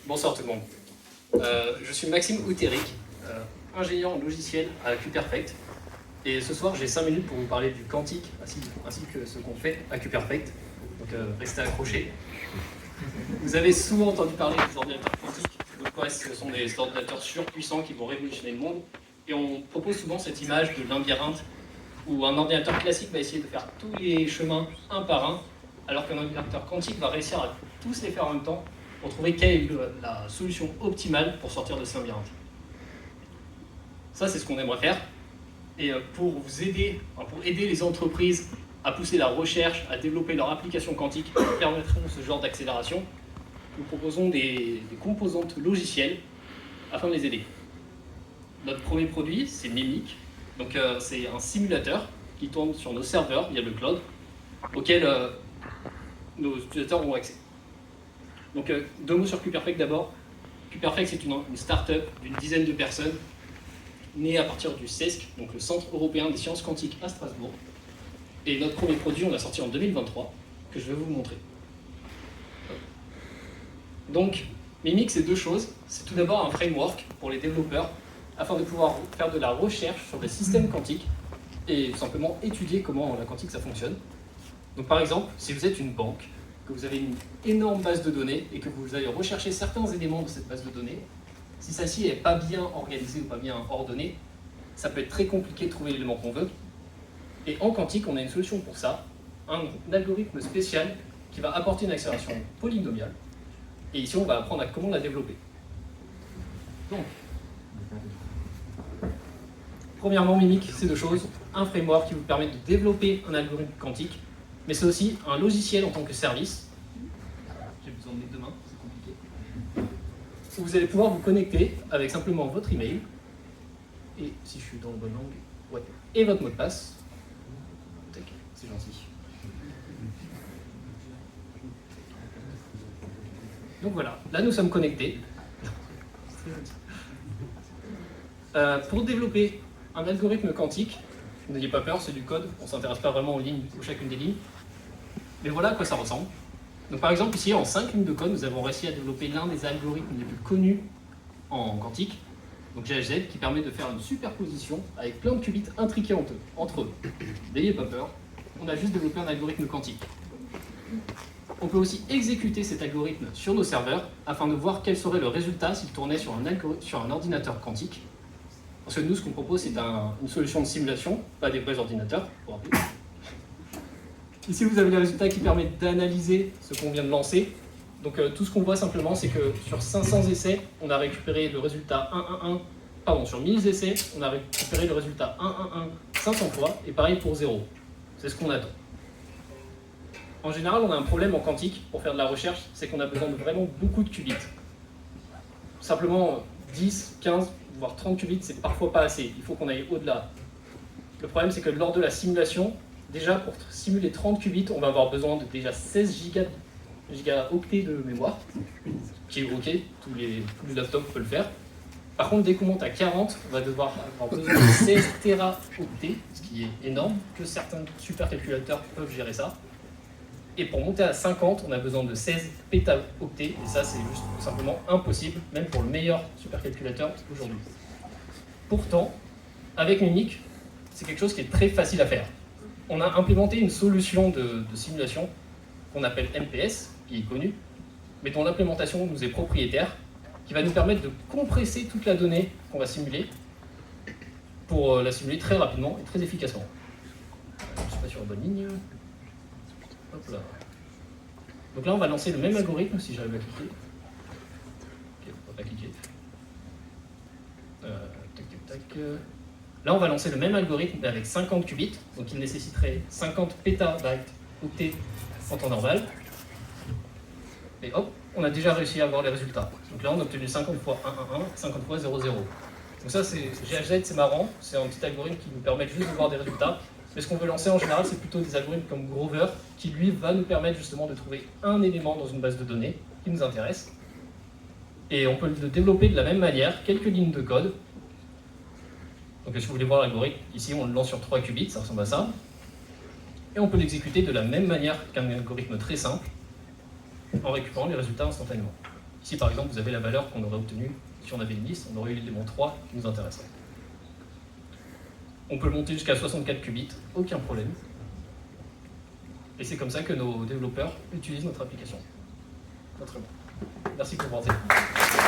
Bonsoir tout le monde. Je suis Maxime Outéric, ingénieur en logiciel à QPerfect. Et ce soir, j'ai 5 minutes pour vous parler du quantique, ainsi que ce qu'on fait à QPerfect. Donc restez accrochés. Vous avez souvent entendu parler des ordinateurs quantiques. Donc ouais, ce sont des ordinateurs surpuissants qui vont révolutionner le monde. Et on propose souvent cette image de labyrinthe où un ordinateur classique va essayer de faire tous les chemins un par un, alors qu'un ordinateur quantique va réussir à tous les faire en même temps pour trouver quelle est la solution optimale pour sortir de ce labyrinthe. Ça, c'est ce qu'on aimerait faire. Et pour vous aider, pour aider les entreprises à pousser la recherche, à développer leur application quantique qui permettront ce genre d'accélération, nous proposons des composantes logicielles afin de les aider. Notre premier produit, c'est Mimic. Donc c'est un simulateur qui tourne sur nos serveurs via le cloud, auquel nos utilisateurs ont accès. Donc 2 mots sur QPerfect d'abord. QPerfect, c'est une start-up d'une dizaine de personnes, née à partir du CESC, donc le Centre européen des sciences quantiques à Strasbourg. Et notre premier produit, on l'a sorti en 2023, que je vais vous montrer. Donc, Mimic, c'est 2 choses. C'est tout d'abord un framework pour les développeurs, afin de pouvoir faire de la recherche sur des systèmes quantiques et tout simplement étudier comment la quantique ça fonctionne. Donc par exemple, si vous êtes une banque, que vous avez une énorme base de données et que vous allez rechercher certains éléments de cette base de données, si celle-ci n'est pas bien organisée ou pas bien ordonnée, ça peut être très compliqué de trouver l'élément qu'on veut. Et en quantique, on a une solution pour ça, un algorithme spécial qui va apporter une accélération polynomiale. Et ici, on va apprendre à comment la développer. Donc, premièrement, Mimic, c'est 2 choses. Un framework qui vous permet de développer un algorithme quantique, mais c'est aussi un logiciel en tant que service. J'ai besoin de mes 2 mains, c'est compliqué. Où vous allez pouvoir vous connecter avec simplement votre email, et si je suis dans le bon angle, ouais, et votre mot de passe. C'est gentil. Donc voilà, là nous sommes connectés. Pour développer un algorithme quantique, n'ayez pas peur, c'est du code, on ne s'intéresse pas vraiment aux lignes, aux chacune des lignes. Mais voilà à quoi ça ressemble. Donc par exemple ici, en 5 lignes de code, nous avons réussi à développer l'un des algorithmes les plus connus en quantique, donc GHZ, qui permet de faire une superposition avec plein de qubits intriqués entre eux. N'ayez pas peur, on a juste développé un algorithme quantique. On peut aussi exécuter cet algorithme sur nos serveurs afin de voir quel serait le résultat s'il tournait sur un ordinateur quantique. Parce que nous, ce qu'on propose, c'est une solution de simulation, pas des vrais ordinateurs, pour rappeler. Ici, vous avez les résultats qui permettent d'analyser ce qu'on vient de lancer. Donc tout ce qu'on voit simplement, c'est que sur 500 essais, on a récupéré le résultat 111, pardon, sur 1000 essais, on a récupéré le résultat 111 500 fois, et pareil pour 0. C'est ce qu'on attend. En général, on a un problème en quantique pour faire de la recherche, c'est qu'on a besoin de vraiment beaucoup de qubits. Simplement 10, 15, voire 30 qubits, c'est parfois pas assez. Il faut qu'on aille au-delà. Le problème, c'est que lors de la simulation, déjà pour simuler 30 qubits, on va avoir besoin de déjà 16 gigaoctets de mémoire, qui est OK, tous les laptops peuvent le faire. Par contre, dès qu'on monte à 40, on va devoir avoir besoin de 16 téraoctets, ce qui est énorme, que certains supercalculateurs peuvent gérer ça. Et pour monter à 50, on a besoin de 16 pétaoctets, et ça c'est juste tout simplement impossible, même pour le meilleur supercalculateur aujourd'hui. Pourtant, avec Mimic, c'est quelque chose qui est très facile à faire. On a implémenté une solution de simulation qu'on appelle MPS, qui est connue, mais dont l'implémentation nous est propriétaire, qui va nous permettre de compresser toute la donnée qu'on va simuler pour la simuler très rapidement et très efficacement. Je ne suis pas sur la bonne ligne. Hop là. Donc là, on va lancer le même algorithme si j'arrive à cliquer. Ok, on va pas cliquer. Là, on va lancer le même algorithme mais avec 50 qubits, donc il nécessiterait 50 pétabytes octets en temps normal. Et hop, on a déjà réussi à avoir les résultats. Donc là, on a obtenu 50 fois 111, 50 fois 00. Donc ça, c'est GHZ, c'est marrant, c'est un petit algorithme qui nous permet juste de voir des résultats. Mais ce qu'on veut lancer en général, c'est plutôt des algorithmes comme Grover, qui lui va nous permettre justement de trouver un élément dans une base de données qui nous intéresse. Et on peut le développer de la même manière, quelques lignes de code. Donc si vous voulez voir l'algorithme, ici on le lance sur 3 qubits, ça ressemble à ça. Et on peut l'exécuter de la même manière qu'un algorithme très simple. en récupérant les résultats instantanément. Ici, par exemple, vous avez la valeur qu'on aurait obtenue si on avait une liste, on aurait eu l'élément 3 qui nous intéresserait. On peut le monter jusqu'à 64 qubits, aucun problème. Et c'est comme ça que nos développeurs utilisent notre application. Très bien. Merci pour votre attention.